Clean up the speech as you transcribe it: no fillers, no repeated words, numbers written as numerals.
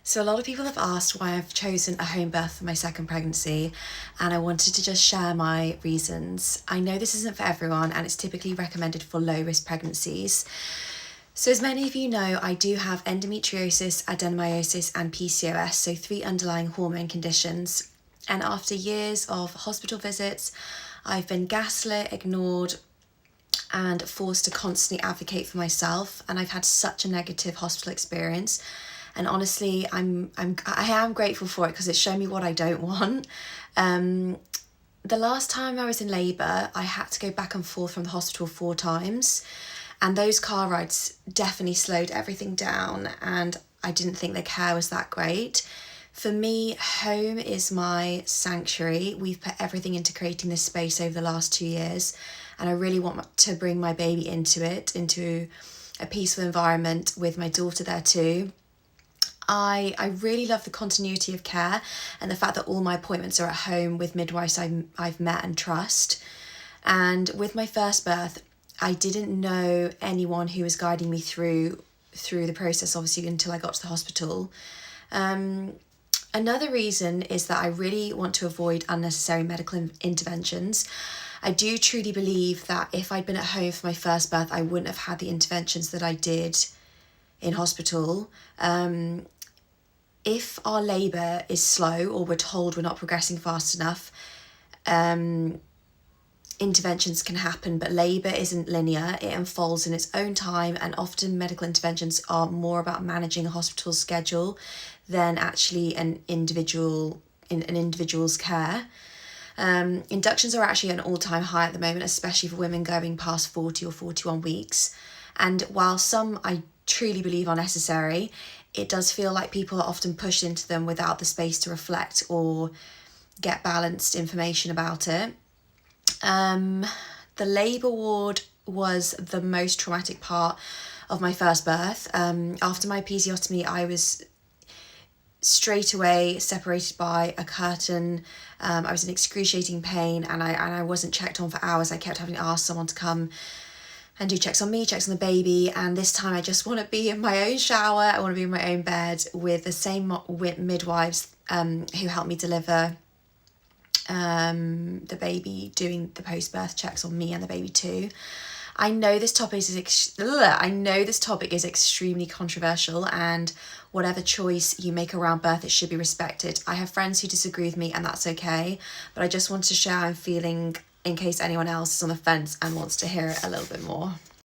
So a lot of people have asked why I've chosen a home birth for my second pregnancy, and I wanted to just share my reasons. I know this isn't for everyone, and it's typically recommended for low risk pregnancies. So as many of you know, I do have endometriosis, adenomyosis and PCOS, so 3 underlying hormone conditions. And after years of hospital visits, I've been gaslit, ignored, and forced to constantly advocate for myself, and I've had such a negative hospital experience. And honestly, I am grateful for it because it's shown me what I don't want. The last time I was in labour, I had to go back and forth from the hospital 4 times, and those car rides definitely slowed everything down, and I didn't think the care was that great. For me, home is my sanctuary. We've put everything into creating this space over the last 2 years, and I really want to bring my baby into it, into a peaceful environment with my daughter there too. I really love the continuity of care and the fact that all my appointments are at home with midwives I've met and trust. And with my first birth, I didn't know anyone who was guiding me through the process, obviously, until I got to the hospital. Another reason is that I really want to avoid unnecessary medical interventions. I do truly believe that if I'd been at home for my first birth, I wouldn't have had the interventions that I did in hospital. If our labour is slow or we're told we're not progressing fast enough, interventions can happen, but labour isn't linear. It unfolds in its own time, and often medical interventions are more about managing a hospital schedule than actually an individual's care. Inductions are actually at an all-time high at the moment, especially for women going past 40 or 41 weeks. And while some I truly believe are necessary, it does feel like people are often pushed into them without the space to reflect or get balanced information about it. The labour ward was the most traumatic part of my first birth. After my episiotomy, I was straight away separated by a curtain. I was in excruciating pain, and I wasn't checked on for hours. I kept having to ask someone to come and do checks on me, checks on the baby, and this time I just want to be in my own shower. I want to be in my own bed with the same midwives who helped me deliver the baby, doing the post-birth checks on me and the baby too. I know this topic is extremely controversial, and whatever choice you make around birth, it should be respected. I have friends who disagree with me, and that's okay, but I just want to share how I'm feeling in case anyone else is on the fence and wants to hear it a little bit more.